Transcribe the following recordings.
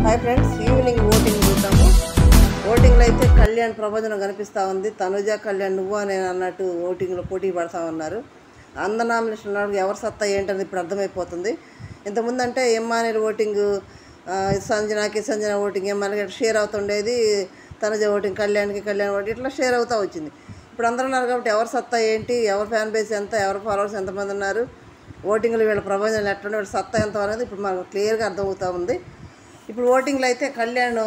Hi friends, evening voting చూద్దాము. ఓటింగ్లో అయితే కళ్యాణ్ ప్రబోధనం కనిపిస్తూ ఉంది. తనుజ కళ్యాణ్ నువ్వా నేను అన్నట్టు ఓటింగ్లో పోటీ పడతా ఉన్నారు. అంద నామినేషన్ ఉన్నాడు. ఎవరు సత్తా ఏంటని ఇప్పుడు అర్థమైపోతుంది. ఇంతకుముందు అంటే ఎమ్మానేలు ఓటింగ్, సంజన ఓటింగ్ ఎమ్మానే షేర్ అవుతుండేది. తనుజ ఓటింగ్ కళ్యాణ్ ఓటింగ్ ఇట్లా షేర్ అవుతూ వచ్చింది. ఇప్పుడు అందరూ ఉన్నారు కాబట్టి ఎవరు సత్తా ఏంటి, ఎవరు ఫ్యాన్ బేస్ ఎంత, ఎవరు ఫాలోవర్స్ ఎంతమంది ఉన్నారు, ఓటింగ్లో వీళ్ళ ప్రపంచంలో ఎట్లుండే వీళ్ళ సత్తా ఎంత అనేది ఇప్పుడు మనకు క్లియర్గా అర్థమవుతూ ఉంది. ఇప్పుడు ఓటింగ్లో అయితే కళ్యాణ్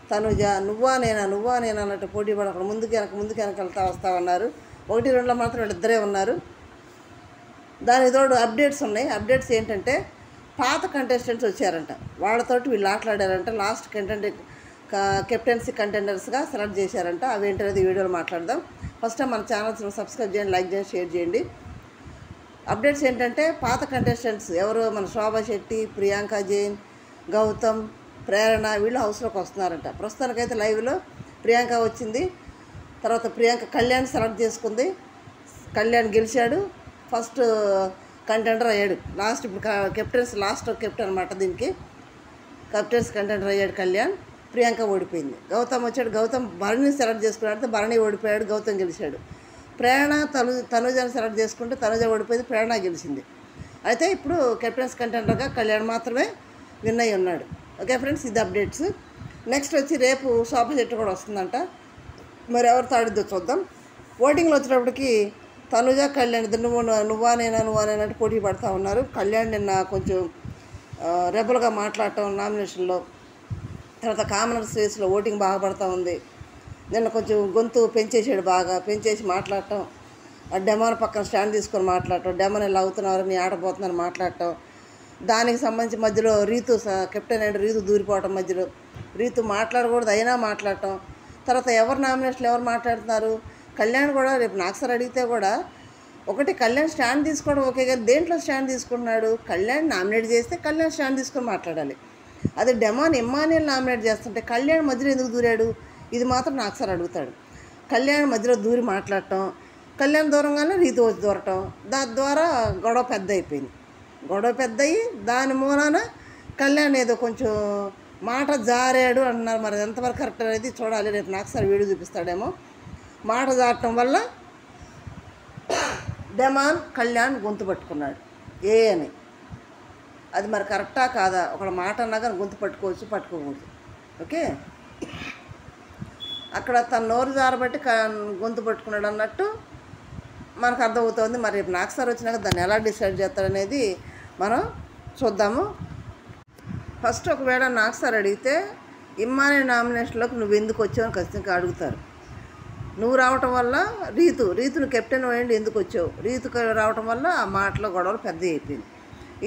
తనుజ నువ్వా నేనా అన్నట్టు పోటీ పడి అక్కడ ముందుకు వెనక వస్తూ ఉన్నారు. 1-2లో మాత్రం వీళ్ళిద్దరే ఉన్నారు. దానికి తోడు అప్డేట్స్ ఉన్నాయి. అప్డేట్స్ ఏంటంటే పాత కంటెస్టెంట్స్ వచ్చారంట, వాళ్ళతోటి వీళ్ళు ఆటలాడారంట. లాస్ట్ కెప్టెన్సీ కంటెండర్స్గా సెలెక్ట్ చేశారంట. అవి ఏంటనేది వీడియోలో మాట్లాడదాం. ఫస్ట్ మన ఛానల్స్ని సబ్స్క్రైబ్ చేయండి, లైక్ చేయండి, షేర్ చేయండి. అప్డేట్స్ ఏంటంటే పాత కంటెస్టెంట్స్ ఎవరు, మన శోభా శెట్టి, ప్రియాంక జైన్, గౌతమ్, ప్రేరణ వీళ్ళు హౌస్లోకి వస్తున్నారంట. ప్రస్తుతానికైతే లైవ్లో ప్రియాంక వచ్చింది. తర్వాత ప్రియాంక కళ్యాణ్ సెలెక్ట్ చేసుకుంది. కళ్యాణ్ గెలిచాడు, ఫస్ట్ కంటెండర్ అయ్యాడు. లాస్ట్ కెప్టెన్స్ లాస్ట్ కెప్టెన్ అనమాట. దీనికి కెప్టెన్స్ కంటెండర్ అయ్యాడు కళ్యాణ్. ప్రియాంక ఓడిపోయింది. గౌతమ్ వచ్చాడు. గౌతమ్ భరణిని సెలెక్ట్ చేసుకున్నాడు. భరణి ఓడిపోయాడు, గౌతమ్ గెలిచాడు. ప్రేరణ తనుజని సెలెక్ట్ చేసుకుంటే తనుజ ఓడిపోయింది, ప్రేరణ గెలిచింది. అయితే ఇప్పుడు కెప్టెన్స్ కంటెండర్గా కళ్యాణ్ మాత్రమే విన్ అయి ఉన్నాడు. ఓకే ఫ్రెండ్స్, ఇది అప్డేట్స్. నెక్స్ట్ వచ్చి రేపు శోభా శెట్టి కూడా వస్తుందంట. మరి ఎవరు తాడిద్దో చూద్దాం. ఓటింగ్లో వచ్చేటప్పటికి తనుజ కళ్యాణ్ ఇద్దరు నువ్వా నేనా అంటే పోటీ పడుతూ ఉన్నారు. కళ్యాణ్ నిన్న కొంచెం రెబల్గా మాట్లాడటం నామినేషన్లో, తర్వాత కామనర్స్ రేస్లో ఓటింగ్ బాగా పడుతూ ఉంది. నిన్న కొంచెం గొంతు పెంచేసి మాట్లాడటం, ఆ డెమాన్ పక్కన స్టాండ్ తీసుకొని మాట్లాడటం, డెమాన్ ఎలా అవుతున్నారు, నీ ఆడపోతున్నారని మాట్లాడటం. దానికి సంబంధించి మధ్యలో రీతు కెప్టెన్ అయిన రీతు దూరిపోవటం, మధ్యలో రీతు మాట్లాడకూడదు అయినా మాట్లాడటం. తర్వాత ఎవరు నామినేషన్లు ఎవరు మాట్లాడుతున్నారు, కళ్యాణ్ కూడా రేపు నాకు సార్ అడిగితే కూడా ఒకటి కళ్యాణ్ స్టాండ్ తీసుకోవడం ఓకే, కానీ దేంట్లో స్టాండ్ తీసుకుంటున్నాడు, కళ్యాణ్ నామినేట్ చేస్తే కళ్యాణ్ స్టాండ్ తీసుకొని మాట్లాడాలి. అదే డెమాన్ ఎమ్మానేల్ నామినేట్ చేస్తుంటే కళ్యాణ్ మధ్యలో ఎందుకు దూరాడు, ఇది మాత్రం నాకు సార్ అడుగుతాడు. కళ్యాణ్ మధ్యలో దూరి మాట్లాడటం, కళ్యాణ్ దూరంగానే రీతు వచ్చి దూరటం, దాని ద్వారా గొడవ పెద్ద అయ్యి దాని మూలాన కళ్యాణ్ ఏదో కొంచెం మాట జారాడు అంటున్నారు. మరి ఎంతవరకు కరెక్ట్ అనేది చూడాలి. రేపు నాకు సార్ వీడియో చూపిస్తాడేమో. మాట జారటం వల్ల డెమాన్ కళ్యాణ్ గొంతు పట్టుకున్నాడు అని. అది మరి కరెక్టా కాదా, ఒక మాట అన్నా కానీ గొంతు పట్టుకోకూడదు. ఓకే, అక్కడ తన నోరు జారబట్టి గొంతు పట్టుకున్నాడు అన్నట్టు మనకు అర్థమవుతుంది. మరి రేపు నాకు సార్ వచ్చినాక దాన్ని ఎలా డిసైడ్ చేస్తాడనేది మనం చూద్దాము. ఫస్ట్ ఒకవేళ నాకు సార్ అడిగితే ఇమ్మానే నామినేషన్లోకి నువ్వు ఎందుకు వచ్చావు అని ఖచ్చితంగా అడుగుతారు. నువ్వు రావటం వల్ల రీతును కెప్టెన్ వేయండి, ఎందుకు వచ్చావు, రీతుకు రావటం వల్ల ఆ మాటలో గొడవలు పెద్ద అయిపోయింది,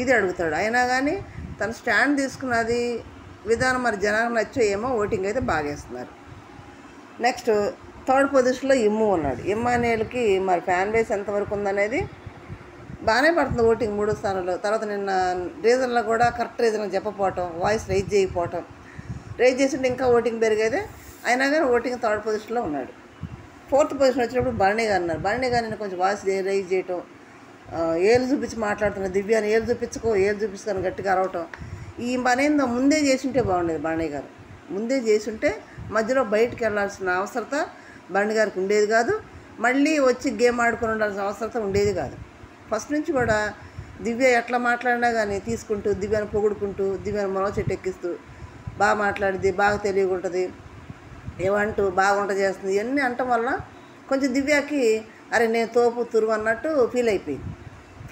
ఇది అడుగుతాడు. అయినా కానీ తను స్టాండ్ తీసుకున్నది విధానం మరి జనానికి నచ్చో ఏమో, ఓటింగ్ అయితే బాగేస్తున్నారు. నెక్స్ట్ థర్డ్ పొజిషన్లో ఉన్నాడు. ఇమ్మానేల్కి మరి ఫ్యాన్ బేస్ ఎంతవరకు ఉందనేది బాగానే పడుతుంది ఓటింగ్ 3వ స్థానంలో. తర్వాత నిన్న రీజన్లో కూడా కరెక్ట్ రీజన్ చెప్పకపోవటం, వాయిస్ రైజ్ చేయకపోవటం, రైజ్ చేస్తుంటే ఇంకా ఓటింగ్ పెరిగేదే. అయినా కానీ ఓటింగ్ థర్డ్ పొజిషన్లో ఉన్నాడు. 4th పొజిషన్ వచ్చినప్పుడు భరణి గారు అన్నారు. భరణి గారిని కొంచెం వాయిస్ రైజ్ చేయటం, ఏళ్ళు చూపించి మాట్లాడుతున్నారు, దివ్యాన్ని ఏళ్ళు చూపిస్తాను గట్టిగా అరవటం. ఈ పని ఏందో ముందే చేసుంటే బాగుండేది. భరణి గారు ముందే చేసుంటే మధ్యలో బయటికి వెళ్ళాల్సిన అవసరత భరణి గారికి ఉండేది కాదు. మళ్ళీ వచ్చి గేమ్ ఆడుకొని ఉండాల్సిన అవసరత ఉండేది కాదు. ఫస్ట్ నుంచి కూడా దివ్య ఎట్లా మాట్లాడినా కానీ తీసుకుంటూ, దివ్యాన్ని పొగుడుకుంటూ, దివ్యాన్ని మొల చెట్టు ఎక్కిస్తూ బాగా మాట్లాడింది, బాగా తెలియకుంటుంది, ఏమంటూ బాగా వంట చేస్తుంది, ఇవన్నీ అనటం వల్ల కొంచెం దివ్యకి అరే నేను తోపు తురువు అన్నట్టు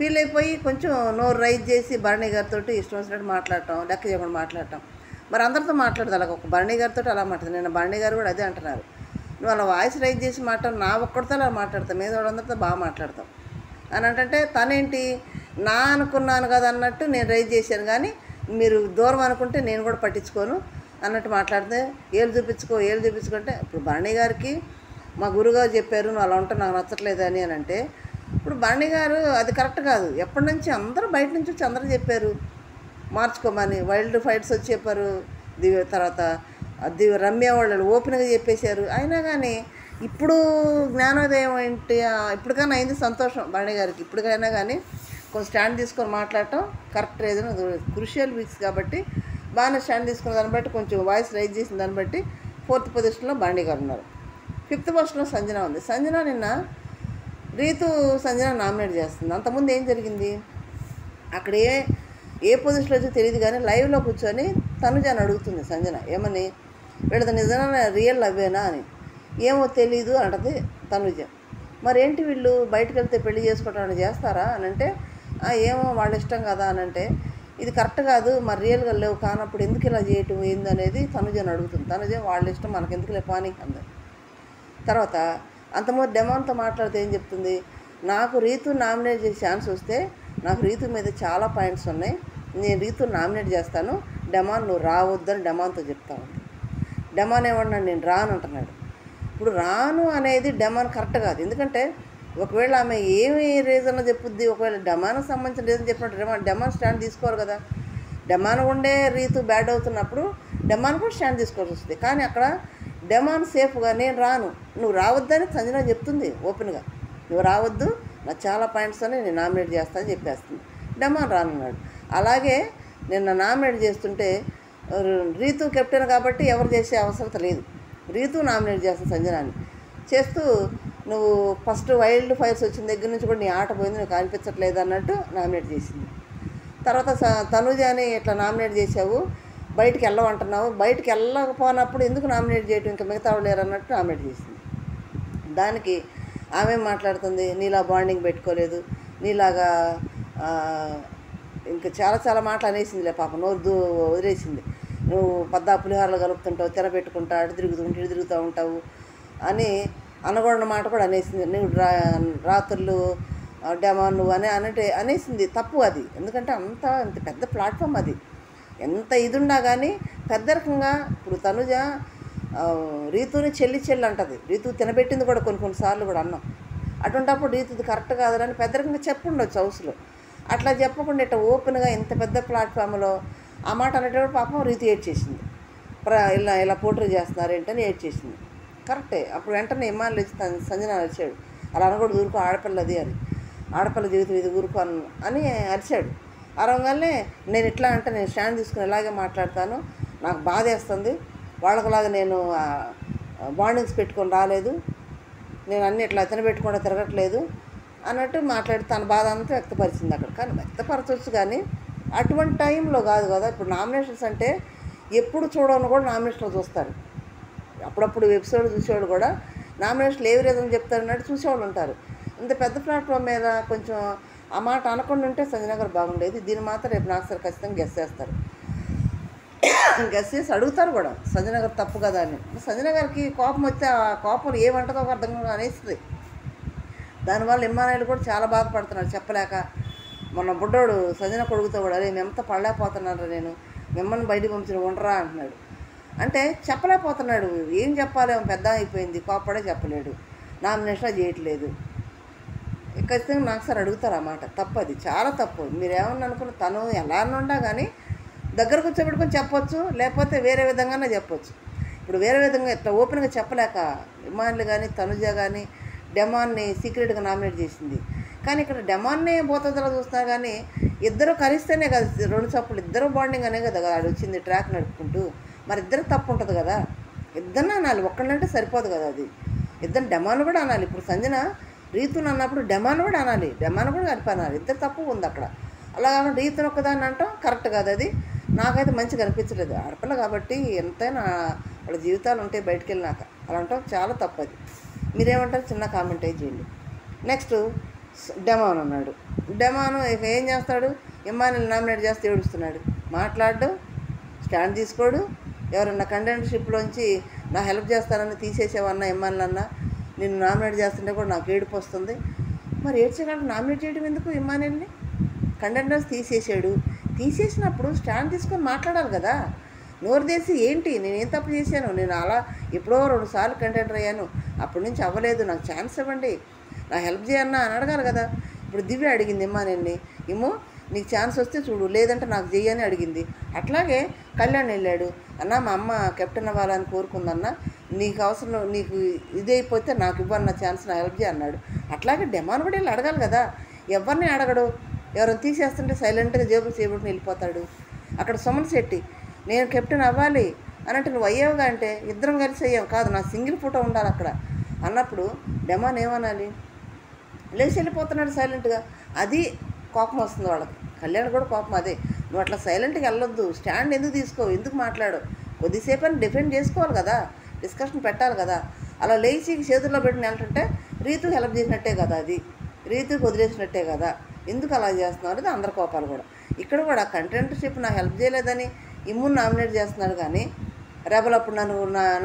ఫీల్ అయిపోయి కొంచెం నోరు రైజ్ చేసి భరణి గారితో ఇష్టం వచ్చినట్టు మాట్లాడటం, లెక్క చేయకుండా మాట్లాడటం. మరి అందరితో మాట్లాడదు అలాగ, ఒక భరణి గారితో అలా మాట్లాడుతుంది. నేను భరణి గారు కూడా అదే అంటున్నారు, నువ్వు అలా వాయిస్ రైజ్ చేసి మాట్లాడు, నా ఒక్కడితో అలా మాట్లాడతావు, మీద వాళ్ళందరితో బాగా మాట్లాడతావు అని అంటే తనేంటి నా అనుకున్నాను కదా అన్నట్టు నేను రైజ్ చేశాను, కానీ మీరు దూరం అనుకుంటే నేను కూడా పట్టించుకోను అన్నట్టు మాట్లాడితే ఏళ్ళు చూపించుకుంటే ఇప్పుడు భరణి గారికి మా గురుగారు చెప్పారు నువ్వు అలా ఉంటే నాకు నచ్చట్లేదు అని అంటే ఇప్పుడు భరణి గారు అది కరెక్ట్ కాదు. ఎప్పటి నుంచి అందరూ బయట నుంచి వచ్చి అందరూ చెప్పారు మార్చుకోమని, వైల్డ్ ఫైట్స్ వచ్చి చెప్పారు, తర్వాత రమ్య వాళ్ళు ఓపెన్గా చెప్పేశారు. అయినా కానీ ఇప్పుడు జ్ఞానోదయం ఏంటి, ఇప్పటికైనా అయింది సంతోషం భరణి గారికి. ఇప్పటికైనా కానీ కొంచెం స్టాండ్ తీసుకొని మాట్లాడటం కరెక్ట్ రీజన్. క్రూషియల్ వీక్స్ కాబట్టి బాగానే స్టాండ్ తీసుకున్న దాన్ని బట్టి కొంచెం వాయిస్ రైజ్ చేసిన దాన్ని బట్టి 4th పొజిషన్లో బాండీ గారు ఉన్నారు. 5th పొజిషన్లో సంజన ఉంది. సంజన నిన్న రీతు సంజన నామినేట్ చేస్తుంది. అంతకుముందు ఏం జరిగింది, అక్కడ ఏ పొజిషన్లో వచ్చో తెలియదు కానీ లైవ్లో కూర్చొని తనుజాని అడుగుతుంది సంజన, ఏమని వీళ్ళది నిజంగా రియల్ లవ్వేనా అని. ఏమో తెలీదు అంటది తనుజ. మరేంటి వీళ్ళు బయటకు వెళ్తే పెళ్లి చేసుకోవడం చేస్తారా అని అంటే, ఏమో వాళ్ళ ఇష్టం కదా అని అంటే, ఇది కరెక్ట్ కాదు, మరి రియల్గా లేవు కానప్పుడు ఎందుకు ఇలా చేయటం ఏంది అనేది తనుజని అడుగుతుంది. తనుజ వాళ్ళ ఇష్టం మనకు ఎందుకు లేపాని అంది. తర్వాత అంతకుముందు డెమాన్తో మాట్లాడితే ఏం చెప్తుంది, నాకు రీతు నామినేట్ చేసే ఛాన్స్ వస్తే నాకు రీతు మీద చాలా పాయింట్స్ ఉన్నాయి, నేను రీతు నామినేట్ చేస్తాను, డెమాన్ నువ్వు రావద్దని డెమాన్తో చెప్తా ఉంది. డెమాన్ ఏమన్నాడు, నేను రాను అంటున్నాడు. ఇప్పుడు రాను అనేది డెమాన్ కరెక్ట్ కాదు. ఎందుకంటే ఒకవేళ ఆమె ఏమి రీజన్ చెప్పుద్ది, ఒకవేళ డెమాన్కి సంబంధించిన రీజన్ చెప్పినట్టు డెమాన్ స్టాండ్ తీసుకోరు కదా. డెమాన్ ఉండే రీతు బ్యాడ్ అవుతున్నప్పుడు డెమాన్ కూడా స్టాండ్ తీసుకోవాల్సి వస్తుంది. కానీ అక్కడ డెమాన్ సేఫ్గా నేను రాను, నువ్వు రావద్దని సంజన చెప్తుంది ఓపెన్గా, నువ్వు రావద్దు, నాకు చాలా పాయింట్స్ అని నేను నామినేట్ చేస్తానని చెప్పేస్తుంది. డెమాన్ రానున్నాడు. అలాగే నిన్న నామినేట్ చేస్తుంటే రీతు కెప్టెన్ కాబట్టి ఎవరు చేసే అవసరం లేదు, రీతు నామినేట్ చేస్తుంది సంజనాని. చేస్తూ నువ్వు ఫస్ట్ వైల్డ్ ఫైర్స్ వచ్చిన దగ్గర నుంచి కూడా నీ ఆట పోయింది, నువ్వు కనిపించట్లేదు అన్నట్టు నామినేట్ చేసింది. తర్వాత తనుజాని ఇట్లా నామినేట్ చేసావు, బయటికి వెళ్ళమంటున్నావు, బయటికి వెళ్ళకపోయినప్పుడు ఎందుకు నామినేట్ చేయటం, ఇంకా మిగతా వాళ్ళు లేరు అన్నట్టు నామినేట్ చేసింది. దానికి ఆమె మాట్లాడుతుంది, నీలా బాండింగ్ పెట్టుకోలేదు, నీలాగా ఇంకా చాలా చాలా మాటలు అనేసిందిలే పాప, నోరు వదిలేసింది, నువ్వు పద్దా పులిహారలు కలుపుతుంటావు, తినబెట్టుకుంటా అటు తిరుగుతూ ఉంటావు అని అనకూడని మాట కూడా అనేసింది. నువ్వు రాత్రులు డెమాన్ నువ్వు అనేసింది. తప్పు అది. ఎందుకంటే అంత పెద్ద ప్లాట్ఫామ్ అది, ఎంత ఇది ఉన్నా కానీ పెద్దరకంగా ఇప్పుడు తనుజ రీతుని చెల్లి అంటది, రీతు తినబెట్టింది కూడా కొన్నిసార్లు కూడా అన్నాం. అటువంటిప్పుడు రీతుది కరెక్ట్ కాదని పెద్దరకంగా చెప్పుండొచ్చు హౌస్లో. అట్లా చెప్పకుండా ఇట్లా ఓపెన్గా ఇంత పెద్ద ప్లాట్ఫామ్లో ఆ మాట అనేటప్పుడు పాపం రీతు ఏడ్చేసింది. ఇలా పోట్రీ చేస్తున్నారు ఏంటని ఏడ్చేసింది. కరెక్టే. అప్పుడు వెంటనే ఇమ్మానులు వచ్చి సంజన అరిచాడు, అలా అనకూడదు, ఊరుకో, ఆడపిల్లది అని, ఆడపిల్ల జీవితం ఇది ఊరుకో అని అరిచాడు. అరవగానే నేను ఇట్లా అంటే నేను స్టాండ్ తీసుకుని ఇలాగే మాట్లాడతాను, నాకు బాధ వేస్తుంది, వాళ్ళకులాగా నేను బాండింగ్స్ పెట్టుకొని రాలేదు, నేను అన్నీ ఇట్లా తినబెట్టుకుండా తిరగట్లేదు అన్నట్టు మాట్లాడి తన బాధ అంతా వ్యక్తపరిచింది అక్కడ. కానీ వ్యక్తపరచవచ్చు కానీ అటువంటి టైంలో కాదు కదా. ఇప్పుడు నామినేషన్స్ అంటే ఎప్పుడు చూడని కూడా నామినేషన్లో చూస్తారు. అప్పుడప్పుడు ఎపిసోడ్ చూసేవాళ్ళు కూడా నామినేషన్లు ఏ రీజన్ చెప్తారు అన్నట్టు చూసేవాళ్ళు ఉంటారు. ఇంత పెద్ద ప్లాట్ఫామ్ మీద కొంచెం ఆ మాట అనకుండా ఉంటే సంజన గారు బాగుండేది. దీన్ని మాత్రం రేపు నాకు సార్ ఖచ్చితంగా గెస్ చేస్తారు, గెస్ చేసి అడుగుతారు కూడా సంజన గారు తప్పు కదా అని. సంజన గారికి కోపం వస్తే ఆ కోపం ఏమంటుందో ఒక అర్థం అనేస్తుంది. దానివల్ల ఇమ్మానాయుడు కూడా చాలా బాధపడుతున్నాడు చెప్పలేక. మొన్న బుడ్డోడు సంజన కొడుకుతో కూడా, అరే మేమంతా పడలేకపోతున్నారా, నేను మిమ్మల్ని బయటికి పంపించిన ఉండరా అంటున్నాడు. అంటే చెప్పలేకపోతున్నాడు, ఏం చెప్పాలి, పెద్ద అయిపోయింది, కోపడే చెప్పలేడు, నామినేషన్ చేయట్లేదు. ఖచ్చితంగా నాకు సార్ అడుగుతారు అన్నమాట. తప్పు, అది చాలా తప్పు. మీరేమన్నా అనుకున్న తను ఎలా ఉండా కానీ దగ్గర కూర్చోబెట్టుకొని చెప్పొచ్చు, లేకపోతే వేరే విధంగానే చెప్పొచ్చు. ఇప్పుడు వేరే విధంగా ఇట్లా ఓపెన్గా చెప్పలేక ఇమ్మాన్లు కానీ తనుజ కానీ డెమాన్ని సీక్రెట్గా నామినేట్ చేసింది. కానీ ఇక్కడ డెమాన్నే బోతదలా చూస్తున్నారు కానీ ఇద్దరు కలిస్తేనే కదా 2 చప్పులు, ఇద్దరు బాండింగ్ అనే కదా ఆడు వచ్చింది ట్రాక్ నడుపుకుంటూ. మరి ఇద్దరు తప్పు ఉంటుంది కదా, ఇద్దరిని అనాలి, ఒక్కళ్ళంటే సరిపోదు కదా, అది ఇద్దరు డెమాన్ కూడా అనాలి. ఇప్పుడు సంజన రీతుని అన్నప్పుడు డెమాన్ కూడా అనాలి, డెమాన్ కూడా కలిపి అనాలి, ఇద్దరు తప్పు ఉంది అక్కడ. అలా కాకుండా రీతుని ఒక్కదాన్ని అంటాం కరెక్ట్ కాదు, అది నాకైతే మంచిగా అనిపించలేదు. ఆడపిల్ల కాబట్టి ఎంతైనా వాళ్ళ జీవితాలు ఉంటాయి బయటికి వెళ్ళినాక, అలా అంటాం చాలా తప్పు అది. మీరేమంటారు చిన్న కామెంట్ చేయండి. నెక్స్ట్ డెమాన్ అన్నాడు. డెమాను ఇక ఏం చేస్తాడు, ఇమ్మానుయల్ నామినేట్ చేస్తే ఏడుస్తున్నాడు, మాట్లాడు, స్టాండ్ తీసుకోడు. ఎవరన్నా కంటెంటర్షిప్లోంచి నా హెల్ప్ చేస్తానని తీసేసేవన్నా ఇమ్మానుయల్ అన్న, నిన్ను నామినేట్ చేస్తుంటే కూడా నాకు ఏడుపు వస్తుంది. మరి ఏడ్చేకంటే నామినేట్ చేయడం ఎందుకు, ఇమ్మానుయల్ని కంటెంటర్స్ తీసేసాడు, తీసేసినప్పుడు స్టాండ్ తీసుకొని మాట్లాడాలి కదా. నోరు తెసి ఏంటి నేనేం తప్పు చేశాను, నేను అలా ఎప్పుడో 2 సార్లు కంటెంటర్ అయ్యాను, అప్పటి నుంచి అవ్వలేదు, నాకు ఛాన్స్ ఇవ్వండి, నా హెల్ప్ చేయన్నా అని అడగాలి కదా. ఇప్పుడు దివ్య అడిగింది ఇమ్మానుయల్ని, ఏమో నీకు ఛాన్స్ వస్తే చూడు, లేదంటే నాకు చెయ్యని అడిగింది. అట్లాగే కళ్యాణ్ వెళ్ళాడు, అన్న మా అమ్మ కెప్టెన్ అవ్వాలని కోరుకుందన్న, నీకు అవసరం, నీకు ఇది అయిపోతే నాకు ఇవ్వన్న ఛాన్స్, నా హెల్ప్ చేయ అన్నాడు. అట్లాగే డెమాన్ కూడా వెళ్ళి అడగాలి కదా. ఎవరిని అడగడు, ఎవరైనా తీసేస్తుంటే సైలెంట్గా జేబులు చేయబట్టుకుని వెళ్ళిపోతాడు. అక్కడ సుమన్ శెట్టి నేను కెప్టెన్ అవ్వాలి అని అంటే నువ్వు అయ్యావుగా అంటే ఇద్దరం కలిసి అయ్యావు కాదు, నా సింగిల్ ఫోటో ఉండాలి అక్కడ అన్నప్పుడు డెమాన్ ఏమనాలి? లేచి వెళ్ళిపోతున్నాడు సైలెంట్గా. అది కోపం వస్తుంది వాళ్ళకి. కళ్యాణ్ కూడా కోపం అదే, నువ్వు అట్లా సైలెంట్గా వెళ్ళొద్దు, స్టాండ్ ఎందుకు తీసుకోవు, ఎందుకు మాట్లాడు, కొద్దిసేపు అని డిఫెండ్ చేసుకోవాలి కదా, డిస్కషన్ పెట్టాలి కదా. అలా లేచి చేతుల్లో పెట్టిన వెళ్ళటంటే రీతుకి హెల్ప్ చేసినట్టే కదా, అది రీతుకి వదిలేసినట్టే కదా, ఎందుకు అలా చేస్తున్నావు అనేది అందరి కోపాలు కూడా. ఇక్కడ కూడా కంటెంటర్షిప్ నాకు హెల్ప్ చేయలేదని ఇమ్ముని నామినేట్ చేస్తున్నాడు, కానీ రెబల్ అప్పుడు నన్ను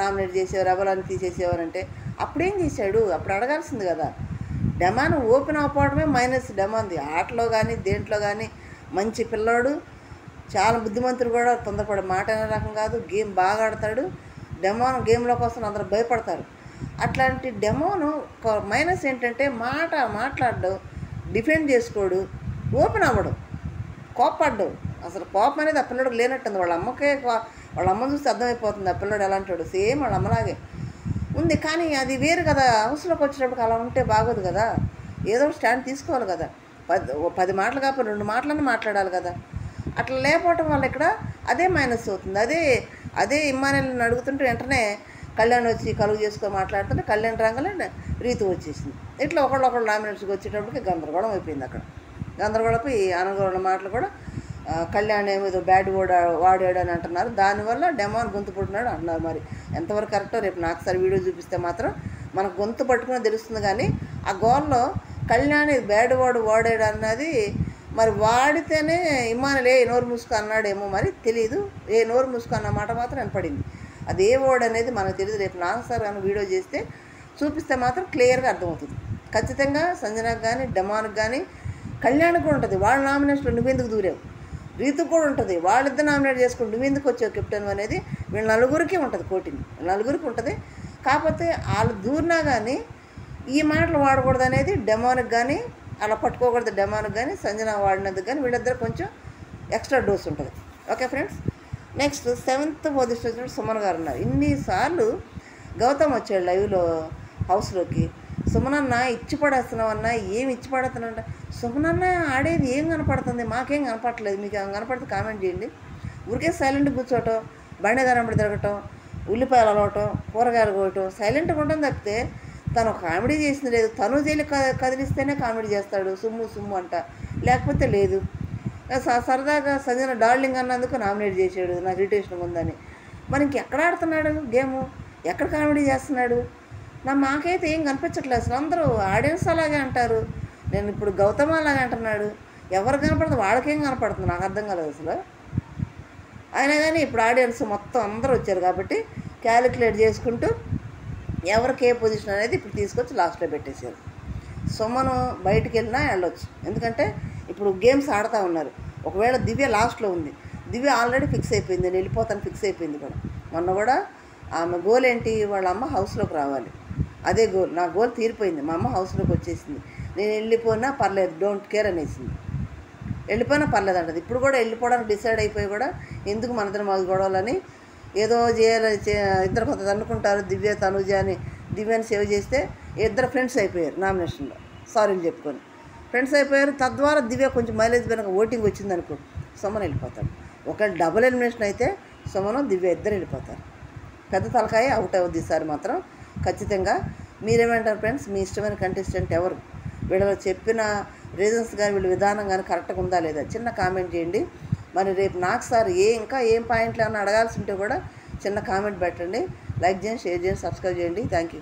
నామినేట్ చేసేవారు, రెబల్ అని తీసేసేవారంటే అప్పుడేం చేశాడు? అప్పుడు అడగాల్సింది కదా. డెమాన్ ఓపెన్ అవ్వకపోవడమే మైనస్ డెమాన్ది. ఆటలో కానీ దేంట్లో కానీ మంచి పిల్లోడు, చాలా బుద్ధిమంతుడు కూడా, తొందరపడే మాట అనే రకం కాదు, గేమ్ బాగా ఆడతాడు. డెమాన్ గేమ్లో కోసం అందరూ భయపడతారు. అట్లాంటి డెమోను మైనస్ ఏంటంటే మాట్లాడడం, డిఫెండ్ చేసుకోడు, ఓపెన్ అవ్వడం, కోప్పడ్డు. అసలు కోపం అనేది ఆ పిల్లడికి లేనట్టుంది. వాళ్ళ అమ్మని చూస్తే అర్థమైపోతుంది ఆ పిల్లడు ఎలాంటాడు, సేమ్ వాళ్ళ అమ్మలాగే ఉంది. కానీ అది వేరు కదా, హౌస్లోకి వచ్చేటప్పుడు అలా ఉంటే బాగోదు కదా, ఏదో స్టాండ్ తీసుకోవాలి కదా. 10 మాటలు కాకపోతే 2 మాటలన్నీ మాట్లాడాలి కదా. అట్లా లేకపోవటం వల్ల ఇక్కడ అదే మైనస్ అవుతుంది. అదే ఇమ్మానుయేల్ని అడుగుతుంటే వెంటనే కళ్యాణ్ వచ్చి కలుగు చేసుకొని మాట్లాడుతుంటే కళ్యాణ్ రంగలే రీతు వచ్చేసింది. ఇట్లా ఒకళ్ళు నామినేషన్కి వచ్చేటప్పటికి గందరగోళం అయిపోయింది. అక్కడ గందరగోళపై అనగోళ మాటలు కూడా కళ్యాణ్ ఏదో బ్యాడ్ వాడాడు అని అంటున్నారు. దానివల్ల డెమాన్ గొంతు పుట్టినాడు అంటున్నారు. మరి ఎంతవరకు కరెక్టో రేపు నాకు సార్ వీడియో చూపిస్తే మాత్రం మనకు గొంతు పట్టుకునే తెలుస్తుంది. కానీ ఆ గోల్లో కళ్యాణ్ బ్యాడ్ వాడాడు అన్నది మరి వాడితేనే ఇమ్మానుయేల్ నోరు మూసుకు అన్నాడేమో మరి తెలియదు. నోరు మూసుకు అన్న మాట మాత్రం వినపడింది. అది ఏ వర్డ్ అనేది మనకు తెలియదు. రేపు నాకు సార్ కానీ వీడియో చేస్తే చూపిస్తే మాత్రం క్లియర్గా అర్థమవుతుంది. ఖచ్చితంగా సంజనాకు కానీ డెమాన్కి కానీ కళ్యాణ్కి కూడా ఉంటుంది. వాళ్ళ నామినేషన్లో నువ్వెందుకు దూరావు, రీతుకు కూడా ఉంటుంది. వాళ్ళిద్దరు నామినేట్ చేసుకుని నువ్వెందుకు వచ్చావు కెప్టెన్ అనేది వీళ్ళ నలుగురికి ఉంటుంది, పోటీని నలుగురికి ఉంటుంది. కాకపోతే వాళ్ళు దూరినా కానీ ఈ మాటలు వాడకూడదు అనేది డెమాన్కి కానీ, అలా పట్టుకోకూడదు డెమాన్కి కానీ, సంజన వాడినందుకు కానీ వీళ్ళిద్దరు కొంచెం ఎక్స్ట్రా డోస్ ఉంటుంది. Okay friends, next 7th position వచ్చినప్పుడు సుమన్ గారు ఉన్నారు. ఇన్నిసార్లు గౌతమ్ వచ్చాడు లైవ్లో హౌస్లోకి, సుమనన్న ఇచ్చి పడేస్తున్నావన్నా, ఏమి ఇచ్చి పడేస్తున్నానంట. సుమనన్న ఆడేది ఏం కనపడుతుంది, మాకేం కనపడట్లేదు, మీకు ఏం కనపడితే కామెంట్ చేయండి. ఊరికే సైలెంట్ కూర్చోవటం, బండి కనబడి తిరగటం, ఉల్లిపాయలు అలవటం, కూరగాయలు కోయటం, సైలెంట్గా ఉండడం తప్పితే తను కామెడీ చేసింది లేదు. తను జైలు కదిలిస్తేనే కామెడీ చేస్తాడు, సుమ్ము అంట, లేకపోతే లేదు. సరదాగా సంజన డార్లింగ్ అన్నందుకు నామినేట్ చేశాడు, నాకు ఇరిటేషన్ ఉందని. మరి ఇంకెక్కడ ఆడుతున్నాడు గేము, ఎక్కడ కామెడీ చేస్తున్నాడు? మాకైతే ఏం కనిపించట్లేదు అసలు. అందరూ ఆడియన్స్ అలాగే అంటారు, నేను ఇప్పుడు గౌతమ్ అలాగే అంటున్నాడు. ఎవరు కనపడుతుంది, వాళ్ళకేం కనపడుతుంది నాకు అర్థం కాలేదు అసలు. అయినా కానీ ఇప్పుడు ఆడియన్స్ మొత్తం అందరూ వచ్చారు కాబట్టి క్యాలిక్యులేట్ చేసుకుంటూ ఎవరికి ఏ పొజిషన్ అనేది ఇప్పుడు తీసుకొచ్చి లాస్ట్లో పెట్టేశారు. సుమను బయటికి వెళ్ళినా వెళ్ళొచ్చు, ఎందుకంటే ఇప్పుడు గేమ్స్ ఆడుతూ ఉన్నారు. ఒకవేళ దివ్య లాస్ట్లో ఉంది, దివ్య ఆల్రెడీ ఫిక్స్ అయిపోయింది, నేను వెళ్ళిపోతాను ఫిక్స్ అయిపోయింది కూడా. మొన్న కూడా ఆమె గోల్ ఏంటి, వాళ్ళ అమ్మ హౌస్లోకి రావాలి, అదే గోల్. నా గోల్ తీరిపోయింది, మా అమ్మ హౌస్లోకి వచ్చేసింది, నేను వెళ్ళిపోయినా పర్లేదు, డోంట్ కేర్ అనేసింది. వెళ్ళిపోయినా పర్లేదు అంటది. ఇప్పుడు కూడా వెళ్ళిపోవడానికి డిసైడ్ అయిపోయి కూడా ఎందుకు మన ఇద్దరు మాకు గొడవలని ఏదో చేయాలని ఇద్దరు కొంత అనుకుంటారు. దివ్య తనుజ అని దివ్యని సేవ్ చేస్తే ఇద్దరు ఫ్రెండ్స్ అయిపోయారు, నామినేషన్లో సారీలు చెప్పుకొని ఫ్రెండ్స్ అయిపోయారు. తద్వారా దివ్య కొంచెం మైలేజ్ పైన ఓటింగ్ వచ్చిందనుకో సుమన్ వెళ్ళిపోతాడు. ఒకవేళ డబుల్ ఎలిమినేషన్ అయితే సుమను దివ్య ఇద్దరు వెళ్ళిపోతారు. పెద్ద తలకాయ అవుట్ అవుద్ది ఈసారి మాత్రం ఖచ్చితంగా. మీరేమంటారు ఫ్రెండ్స్, మీ ఇష్టమైన కంటెస్టెంట్ ఎవరు, వీళ్ళలో చెప్పిన రీజన్స్ కానీ వీళ్ళ విధానం కానీ కరెక్ట్గా ఉందా లేదా చిన్న కామెంట్ చేయండి. మరి రేపు నాకు సార్ ఇంకా ఏం పాయింట్లు ఏమైనా అడగాల్సి ఉంటే కూడా చిన్న కామెంట్ పెట్టండి. లైక్ చేయండి, షేర్ చేయండి, సబ్స్క్రైబ్ చేయండి. Thank you.